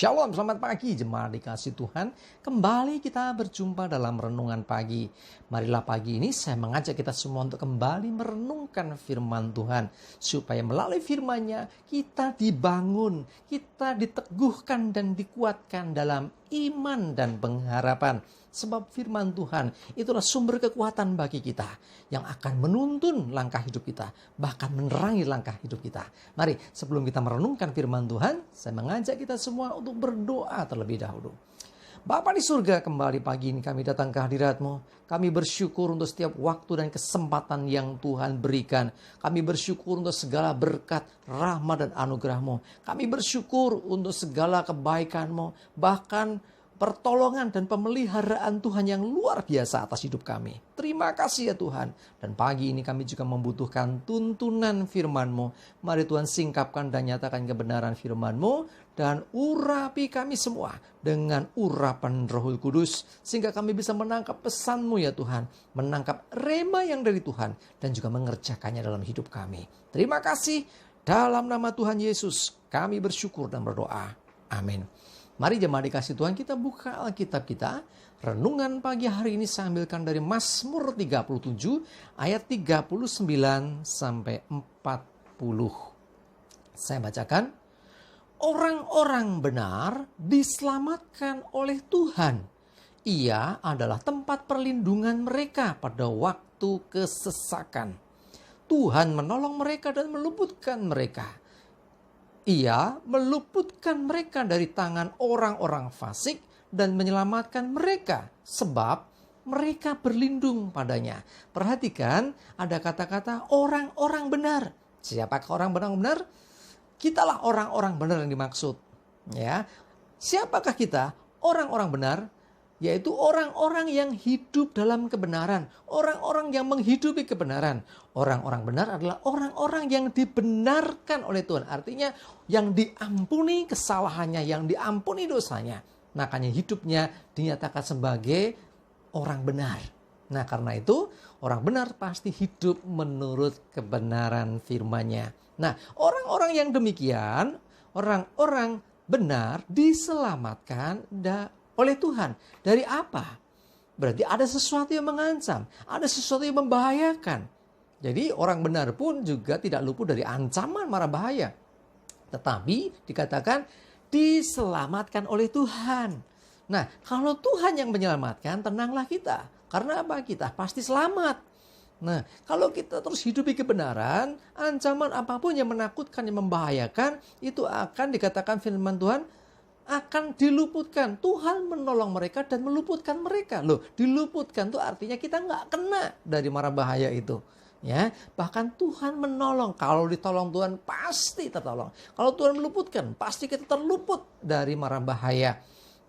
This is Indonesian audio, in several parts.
Shalom, selamat pagi jemaat dikasih Tuhan. Kembali kita berjumpa dalam renungan pagi. Marilah pagi ini saya mengajak kita semua untuk kembali merenungkan firman Tuhan. Supaya melalui firman-Nya kita dibangun, kita diteguhkan dan dikuatkan dalam iman dan pengharapan. Sebab firman Tuhan itulah sumber kekuatan bagi kita yang akan menuntun langkah hidup kita, bahkan menerangi langkah hidup kita. Mari sebelum kita merenungkan firman Tuhan, saya mengajak kita semua untuk berdoa terlebih dahulu. Bapa di surga, kembali pagi ini kami datang ke hadirat-Mu. Kami bersyukur untuk setiap waktu dan kesempatan yang Tuhan berikan. Kami bersyukur untuk segala berkat, rahmat dan anugerah-Mu. Kami bersyukur untuk segala kebaikan-Mu, bahkan pertolongan dan pemeliharaan Tuhan yang luar biasa atas hidup kami. Terima kasih ya Tuhan. Dan pagi ini kami juga membutuhkan tuntunan firman-Mu. Mari Tuhan singkapkan dan nyatakan kebenaran firman-Mu. Dan urapi kami semua dengan urapan Roh Kudus. Sehingga kami bisa menangkap pesan-Mu ya Tuhan. Menangkap rema yang dari Tuhan. Dan juga mengerjakannya dalam hidup kami. Terima kasih. Dalam nama Tuhan Yesus kami bersyukur dan berdoa. Amin. Mari jemaat dikasih Tuhan, kita buka Alkitab kita. Renungan pagi hari ini saya ambilkan dari Mazmur 37 ayat 39 sampai 40. Saya bacakan. Orang-orang benar diselamatkan oleh Tuhan. Ia adalah tempat perlindungan mereka pada waktu kesesakan. Tuhan menolong mereka dan meluputkan mereka. Ia meluputkan mereka dari tangan orang-orang fasik dan menyelamatkan mereka sebab mereka berlindung padanya. Perhatikan ada kata-kata orang-orang benar. Siapakah orang benar? Kitalah orang-orang benar yang dimaksud. Ya. Siapakah kita? Orang-orang benar, yaitu orang-orang yang hidup dalam kebenaran. Orang-orang yang menghidupi kebenaran. Orang-orang benar adalah orang-orang yang dibenarkan oleh Tuhan. Artinya yang diampuni kesalahannya, yang diampuni dosanya. Makanya hidupnya dinyatakan sebagai orang benar. Nah karena itu orang benar pasti hidup menurut kebenaran firman-Nya. Nah orang-orang yang demikian, orang-orang benar diselamatkan oleh Tuhan. Dari apa? Berarti ada sesuatu yang mengancam, ada sesuatu yang membahayakan. Jadi orang benar pun juga tidak luput dari ancaman mara bahaya. Tetapi dikatakan diselamatkan oleh Tuhan. Nah, kalau Tuhan yang menyelamatkan, tenanglah kita. Karena apa? Kita pasti selamat. Nah, kalau kita terus hidupi kebenaran, ancaman apapun yang menakutkan, yang membahayakan, itu akan dikatakan firman Tuhan, akan diluputkan. Tuhan menolong mereka dan meluputkan mereka. Loh, diluputkan itu artinya kita nggak kena dari mara bahaya itu. Ya, bahkan Tuhan menolong. Kalau ditolong Tuhan pasti tertolong. Kalau Tuhan meluputkan, pasti kita terluput dari mara bahaya.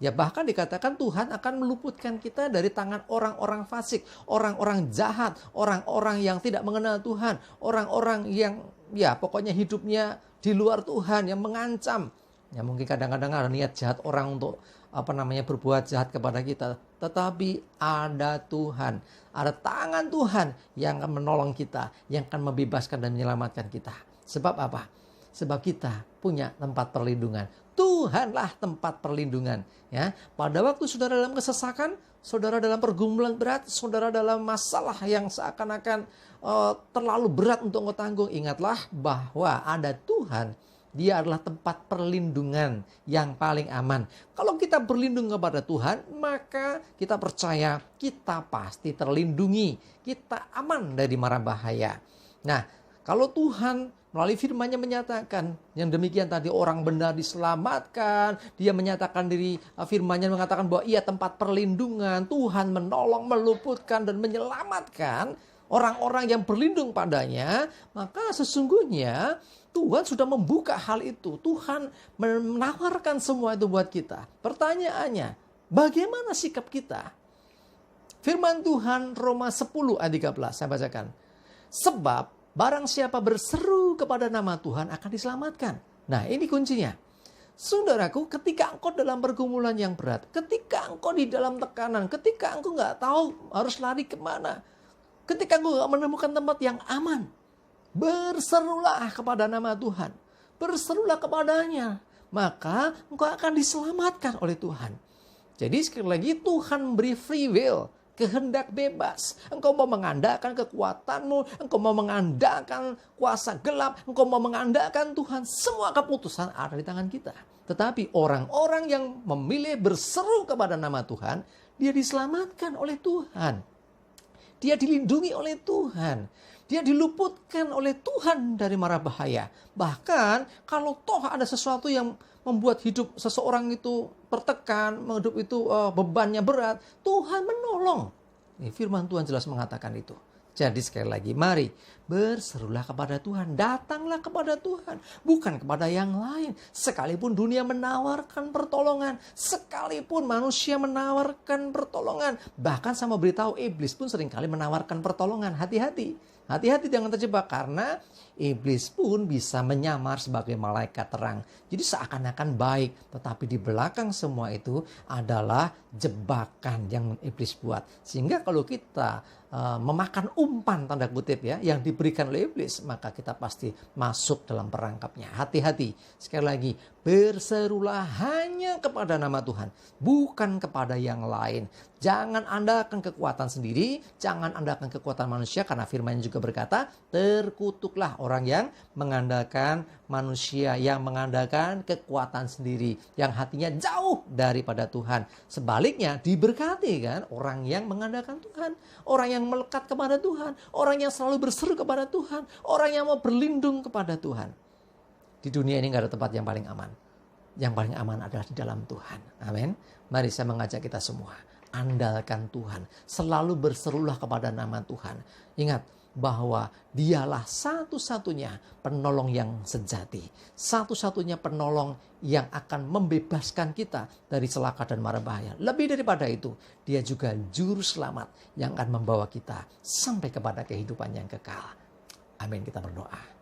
Ya bahkan dikatakan Tuhan akan meluputkan kita dari tangan orang-orang fasik, orang-orang jahat, orang-orang yang tidak mengenal Tuhan, orang-orang yang ya pokoknya hidupnya di luar Tuhan, yang mengancam. Ya mungkin kadang-kadang ada niat jahat orang untuk berbuat jahat kepada kita. Tetapi ada Tuhan, ada tangan Tuhan yang akan menolong kita, yang akan membebaskan dan menyelamatkan kita. Sebab apa? Sebab kita punya tempat perlindungan. Tuhanlah tempat perlindungan. Ya, pada waktu saudara dalam kesesakan, saudara dalam pergumulan berat, saudara dalam masalah yang seakan-akan terlalu berat untuk engkau tanggung, ingatlah bahwa ada Tuhan. Dia adalah tempat perlindungan yang paling aman. Kalau kita berlindung kepada Tuhan, maka kita percaya kita pasti terlindungi. Kita aman dari mara bahaya. Nah, kalau Tuhan melalui firman-Nya menyatakan yang demikian tadi, orang benar diselamatkan. Dia menyatakan diri, firman-Nya mengatakan bahwa ia tempat perlindungan. Tuhan menolong, meluputkan dan menyelamatkan orang-orang yang berlindung padanya. Maka sesungguhnya Tuhan sudah membuka hal itu. Tuhan menawarkan semua itu buat kita. Pertanyaannya, bagaimana sikap kita? Firman Tuhan Roma 10 ayat 13 saya bacakan. Sebab barang siapa berseru kepada nama Tuhan akan diselamatkan. Nah ini kuncinya. Saudaraku, ketika engkau dalam pergumulan yang berat, ketika engkau di dalam tekanan, ketika engkau gak tahu harus lari kemana, ketika engkau gak menemukan tempat yang aman, berserulah kepada nama Tuhan. Berserulah kepadanya. maka engkau akan diselamatkan oleh Tuhan. Jadi sekali lagi Tuhan beri free will, kehendak bebas. Engkau mau mengandalkan kekuatanmu, engkau mau mengandalkan kuasa gelap, engkau mau mengandalkan Tuhan, semua keputusan ada di tangan kita. Tetapi orang-orang yang memilih berseru kepada nama Tuhan, dia diselamatkan oleh Tuhan. Dia dilindungi oleh Tuhan. Dia diluputkan oleh Tuhan dari mara bahaya. Bahkan kalau toh ada sesuatu yang membuat hidup seseorang itu tertekan, hidup itu bebannya berat, Tuhan menolong. Firman Tuhan jelas mengatakan itu. Jadi sekali lagi, mari berserulah kepada Tuhan, datanglah kepada Tuhan, bukan kepada yang lain. Sekalipun dunia menawarkan pertolongan, sekalipun manusia menawarkan pertolongan, bahkan sama beritahu iblis pun seringkali menawarkan pertolongan. Hati-hati, hati-hati jangan terjebak, karena iblis pun bisa menyamar sebagai malaikat terang. Jadi seakan-akan baik, tetapi di belakang semua itu adalah jebakan yang iblis buat. Sehingga kalau kita memakan umpan tanda kutip ya yang diberikan oleh iblis, maka kita pasti masuk dalam perangkapnya. Hati-hati. Sekali lagi, berserulah hanya kepada nama Tuhan, bukan kepada yang lain. Jangan andalkan kekuatan sendiri, jangan andalkan kekuatan manusia, karena firman juga berkata, terkutuklah orang yang mengandalkan manusia, yang mengandalkan kekuatan sendiri, yang hatinya jauh daripada Tuhan. Sebaliknya diberkati kan orang yang mengandalkan Tuhan, orang yang melekat kepada Tuhan, orang yang selalu berseru kepada Tuhan, orang yang mau berlindung kepada Tuhan. Di dunia ini gak ada tempat yang paling aman. Yang paling aman adalah di dalam Tuhan. Amin. Mari saya mengajak kita semua, andalkan Tuhan. Selalu berserulah kepada nama Tuhan. Ingat bahwa dialah satu-satunya penolong yang sejati. Satu-satunya penolong yang akan membebaskan kita dari celaka dan mara bahaya. Lebih daripada itu, dia juga juru selamat yang akan membawa kita sampai kepada kehidupan yang kekal. Amin, kita berdoa.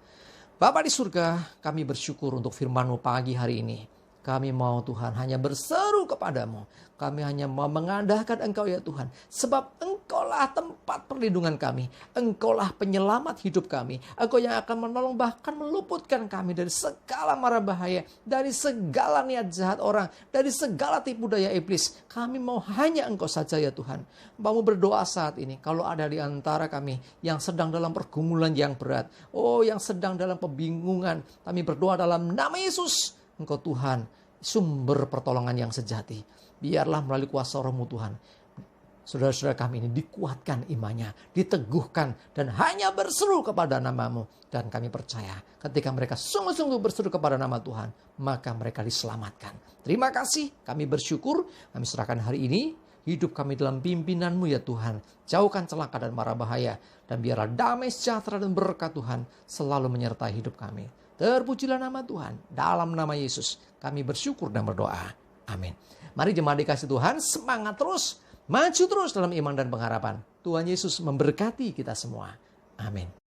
Bapa di surga, kami bersyukur untuk firman-Mu pagi hari ini. Kami mau Tuhan hanya berseru kepadamu. Kami hanya mau mengandalkan Engkau ya Tuhan. Sebab Engkaulah tempat perlindungan kami. Engkaulah penyelamat hidup kami. Engkau yang akan menolong, bahkan meluputkan kami dari segala mara bahaya. Dari segala niat jahat orang. Dari segala tipu daya iblis. Kami mau hanya Engkau saja ya Tuhan. Mau berdoa saat ini. Kalau ada di antara kami yang sedang dalam pergumulan yang berat. Yang sedang dalam kebingungan. Kami berdoa dalam nama Yesus. Engkau Tuhan, sumber pertolongan yang sejati. Biarlah melalui kuasa Roh-Mu Tuhan, saudara-saudara kami ini dikuatkan imannya, diteguhkan, dan hanya berseru kepada nama-Mu. Dan kami percaya ketika mereka sungguh-sungguh berseru kepada nama Tuhan, maka mereka diselamatkan. Terima kasih, kami bersyukur, kami serahkan hari ini, hidup kami dalam pimpinan-Mu ya Tuhan. Jauhkan celaka dan mara bahaya, dan biarlah damai sejahtera dan berkat Tuhan selalu menyertai hidup kami. Terpujilah nama Tuhan. Dalam nama Yesus kami bersyukur dan berdoa. Amin. Mari jemaat dikasih Tuhan, semangat terus, maju terus dalam iman dan pengharapan. Tuhan Yesus memberkati kita semua. Amin.